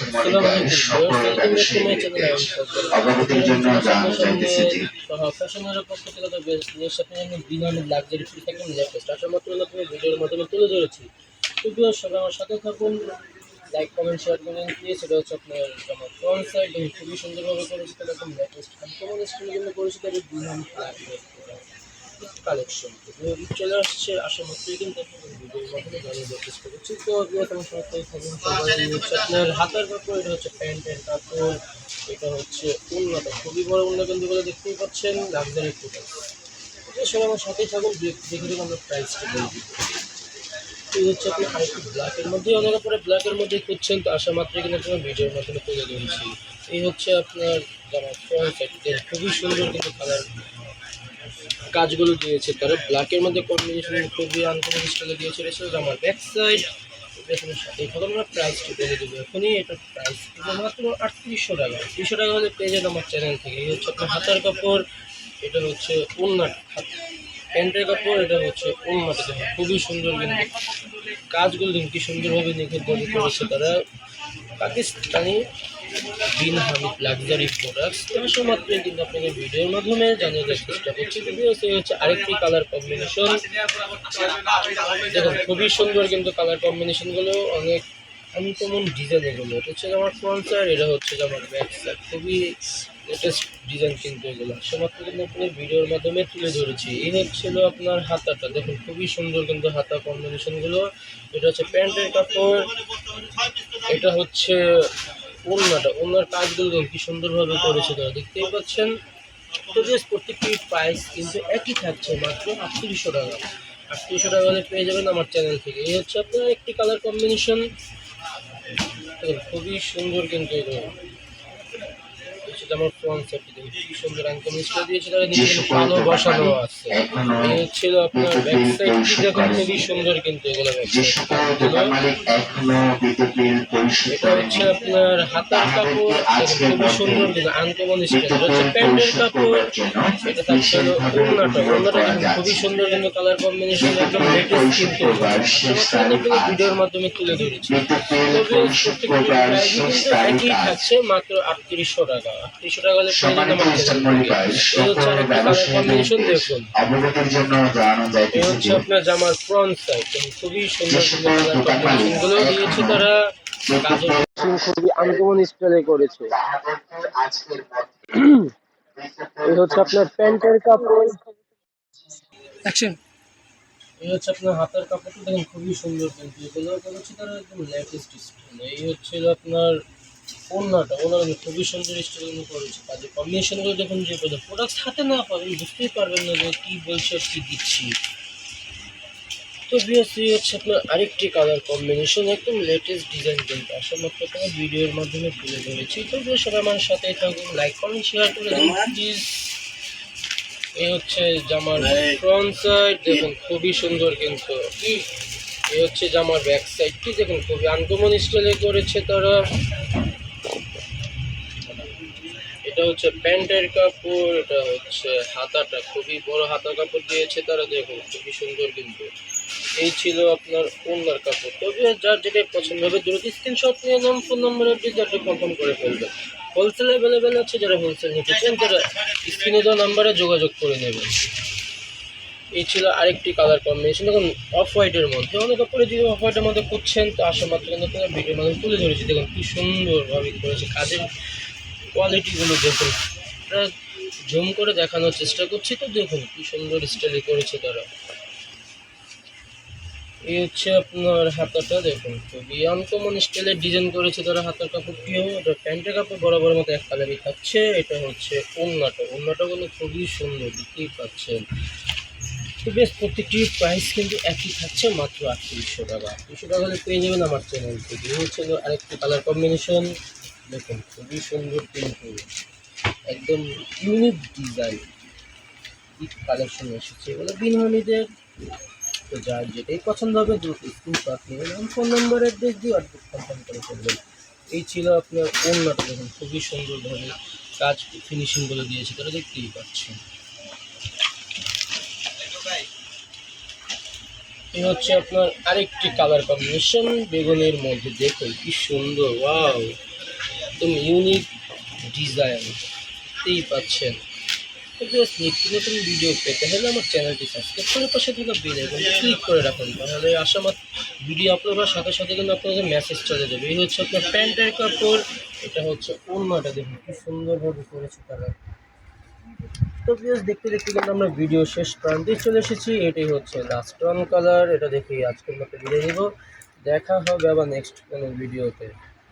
আসসালামু আলাইকুম ভিউয়ার্স, অবগতির জন্য জানানো যাইতেছে যে ফ্যাশনের পক্ষ থেকে তো বেশ সাথে আমি বিনামূল্যে লাক্সারি ফ্রি থাকেন লেটেস্ট আসার মাত্র তুমি ভিডিওর মাধ্যমে তুলে ধরেছি। তো ভিউয়ার্স, সবাই আমার সাথে থাকুন, লাইক কমেন্ট শেয়ার করুন প্লিজ। এটা হচ্ছে আপনার আমার ফ্রন্ট সাইড খুবই সুন্দরভাবে করেছে, তাহলে একদম লেটেস্ট আনকমন স্টাইলের জন্য করেছে, তাহলে বিনামূল্যে কালেকশন চলে আসছে আসার মাত্রই কিন্তু ভিডিওর মাধ্যমে জানিয়ে দেওয়ার চেষ্টা করছি। তো আমার সাথে থাকুন সবাই। হচ্ছে আপনার হাতার কাপড়, এটা হচ্ছে প্যান্টের কাপড়, এটা হচ্ছে উন্নতা, খুবই বড় উন্নত কিন্তু বলে দেখতেই পাচ্ছেন লাক্সারি প্রোডাক্ট। সবাই আমার সাথেই থাকুন, দেখে দেখে আমরা প্রাইসটা বলে দিব। এই হচ্ছে আপনি আরেকটু ব্ল্যাকের মধ্যে, অনেক পরে ব্ল্যাকের মধ্যে খুঁজছেন, তো আসা মাত্রই কিন্তু আপনার ভিডিওর মাধ্যমে তুলে ধরেছি। এই হচ্ছে আপনার জামা ফ্রন্ট সাইড, খুবই সুন্দর কিন্তু কালার কাজগুলো দিয়েছে তারা ব্ল্যাকের মধ্যে কম্বিনেশন খুবই আনকমন স্টাইলে দিয়েছে। এটা ছিল আমার ব্যাক সাইড। এখন আমরা প্রাইসটি বলে দেবো এখনই। এটার প্রাইস মাত্র 3800 টাকা। 300 টাকা হলে পেয়ে যান আমার চ্যানেল থেকে। এই হচ্ছে আপনার হাতার কাপড়, এটা হচ্ছে ওড়নার প্যান্টের কাপড়, এটা হচ্ছে ওড়নাটা দেখুন খুবই সুন্দর কিন্তু কাজগুলো দেখুন কি সুন্দরভাবে নিখুঁত করেছে তারা। পাকিস্তানি বিন হামিদ লাক্সারি প্রোডাক্টস ব্যবসা মাত্রই কিন্তু আপনাকে ভিডিওর মাধ্যমে জানিয়ে দেওয়ার চেষ্টা করছি। যদিও সে হচ্ছে আরেকটি কালার কম্বিনেশন, দেখুন খুবই সুন্দর কিন্তু কালার কম্বিনেশনগুলো অনেক আনকমন ডিজাইন এগুলো। এটা হচ্ছে আমার ফ্রন্ট সাইড, এটা হচ্ছে আমার ব্যাক সাইড, খুবই লেটেস্ট ডিজাইন কিন্তু এগুলো সমাত্র কিন্তু আপনার ভিডিওর মাধ্যমে তুলে ধরেছি। এই হচ্ছিল আপনার হাতাটা, দেখুন খুবই সুন্দর কিন্তু হাতা কম্বিনেশনগুলো। এটা হচ্ছে প্যান্টের কাপড়, এটা হচ্ছে ওড়নাটা, ওড়নার কাজগুলো দেখুন কি সুন্দরভাবে করেছে তারা, দেখতেই পাচ্ছেন। তো বেশ প্রত্যেকটি প্রাইস কিন্তু একই থাকছে, মাত্র 3800 টাকা। 3800 টাকা হলে পেয়ে যাবেন আমার চ্যানেল থেকে। এই হচ্ছে আপনার একটি কালার কম্বিনেশন, খুবই সুন্দর কিন্তু এগুলো। আমার ফ্রন্ট সাইডটি দেখুন কি সুন্দর আনকমিস্টার দিয়েছে তারা, নিচে পালও বসানো আছে। এই হচ্ছিল আপনার ব্যাক সাইডটি দেখুন খুবই সুন্দর কিন্তু এগুলো। এটা হচ্ছে আপনার হাতার কাপড়, খুবই সুন্দর কিন্তু আনকমন স্টাইল। হচ্ছে প্যান্টের কাপড়, এটা থাকছে হলো ওড়নাটা, ওড়নাটা দেখুন খুবই সুন্দর কিন্তু কালার কম্বিনেশন একদম লেটেস্ট কিন্তু ভিডিওর মাধ্যমে তুলে ধরেছি। তবে প্রত্যেকটি প্রাইস কিন্তু একই থাকছে, মাত্র 3800 টাকা। 3800 টাকা হলে পেয়ে যাবেন আমার কম্বিনেশন দেখুন। এই হচ্ছে আপনার জামার ফ্রন্ট সাইড, খুবই সুন্দর কালার কম্বিনেশনগুলো দিয়েছে তারা, খুবই আনকমন স্টাইলে করেছে। এই হচ্ছে আপনার প্যান্টের কাপড়, এই হচ্ছে আপনার হাতের কাপড়টা দেখুন খুবই সুন্দর কিন্তু এগুলো করেছে তারা একদম লেটেস্ট স্টাইলে। এই হচ্ছে আপনার ওড়নাটা, ওড়নাটা খুবই সুন্দর স্টাইল করেছে। কাজে কম্বিনেশনগুলো দেখুন, যে প্রোডাক্ট হাতে না পাবেন বুঝতেই পারবেন না যে কী বলছে কি দিচ্ছি। তো বিএসসি হচ্ছে আপনার আরেকটি কালার কম্বিনেশন, একদম লেটেস্ট ডিজাইন কিন্তু আসার মাত্র কোনো ভিডিওর মাধ্যমে তুলে ধরেছি। তো সবাই আমার সাথে থাকুন, লাইক কমেন্ট শেয়ার করে দিন প্লিজ। এই হচ্ছে জামার ফ্রন্ট সাইড, দেখুন খুবই সুন্দর কিন্তু। এই হচ্ছে জামার ব্যাক সাইডটি দেখুন খুবই আনকমন স্টাইলে করেছে তারা। এটা হচ্ছে প্যান্টের কাপড়, এটা হচ্ছে হাতাটা, খুবই বড় হাতা কাপড় দিয়েছে তারা, দেখুন খুবই সুন্দর কিন্তু। এই ছিল আপনার ওড়নার কাপড়। তবে যার যেটাই পছন্দ হবে দ্রুত স্ক্রিনশট নিয়ে নাম, ফোন নম্বরে প্লিজ আপনি কনফার্ম করে ফেলবেন। হোলসেল অ্যাভেলেবেল আছে, যারা হোলসেল নিতে চান তারা স্ক্রিনে দেওয়া নাম্বারে যোগাযোগ করে নেবেন। এই ছিল আরেকটি কালার কম্বিনেশন, দেখুন অফ হোয়াইটের মধ্যে। অনেক কাপড়ে যদি অফ হোয়াইটের মধ্যে খুঁজছেন তো আসা মাত্র কিন্তু ভিডিওর মাধ্যমে তুলে ধরেছি। দেখুন কি সুন্দরভাবে করেছে, কাজের কোয়ালিটিগুলো দেখুন, জুম করে দেখানোর চেষ্টা করছি। তো দেখুন কি সুন্দর স্টাইলে করেছে তারা। এই হচ্ছে আপনার হাতাটা, দেখুন খুবই আনকমন স্টাইলের ডিজাইন করেছে তারা হাতার কাপড়টিও। এটা প্যান্টের কাপড় বরাবর মতো এক কালারই থাকছে। এটা হচ্ছে ওড়নাটা, ওড়নাটাগুলো খুবই সুন্দর দেখতেই পাচ্ছেন। তো বেশ প্রত্যেকটি প্রাইস কিন্তু একই থাকছে, মাত্র 3800 টাকা। 3800 টাকা হলে পেয়ে যাবেন আমার চ্যানেল থেকে। এই হচ্ছে আরেকটি কালার কম্বিনেশন, দেখুন খুবই সুন্দর কিন্তু একদম ইউনিক ডিজাইন কালেকশন এসেছে এগুলো বিন হামিদের। তো যার যেটাই পছন্দ হবে দ্রুত স্ক্রিনশট নেবেন, ফোন নাম্বার অ্যাড্রেস দিয়ে অ্যাড্রেস কনফার্ম করে ফেলবেন। এই ছিল আপনার ওড়নাটা, দেখুন খুবই সুন্দরভাবে কাজ ফিনিশিংগুলো দিয়েছে তারা, দেখতেই পাচ্ছেন। এই হচ্ছে আপনার আরেকটি কালার কম্বিনেশন বেগুনের মধ্যে, দেখুন কি সুন্দর, ওয়াও একদম ইউনিক ডিজাইন দেখতেই পাচ্ছেন। তো জাস্ট নিত্য নতুন ভিডিও পেতে হলে আমার চ্যানেলটি সাবস্ক্রাইব করে পাশে থাকা বেল আইকনটি ক্লিক করে রাখুন, তাহলে আসামাত ভিডিও আপলোড হওয়ার সাথে সাথে কিন্তু আপনাদের মেসেজ চলে যাবে। এই হচ্ছে আপনার প্যান্টের কাপড়, এটা হচ্ছে ওড়নাটা, দেখুন কি সুন্দরভাবে করেছে তারা। তো প্লিজ দেখতে দেখতে কিন্তু আমরা ভিডিও শেষ প্রান্তে চলে এসেছি। এটাই হচ্ছে লাস্ট ওয়ান কালার, এটা দেখি আজকের মতো বিদায় নিব, দেখা হবে আবার নেক্সট কোনো ভিডিওতে।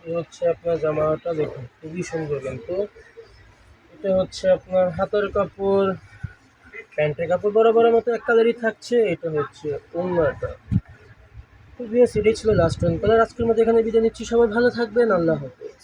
এই হচ্ছে আপনার জামাটা, দেখুন খুবই সুন্দর, কিন্তু এটা হচ্ছে আপনার হাতের কাপড়, প্যান্টের কাপড় বরাবরের মতো এক কালারই থাকছে। এটা হচ্ছে ওড়নাটা। তো এটাই ছিল লাস্ট ওয়ান কালার। আজকের মতো এখানে বিদায় নিচ্ছি, সবাই ভালো থাকবেন, আল্লাহ হাফেজ।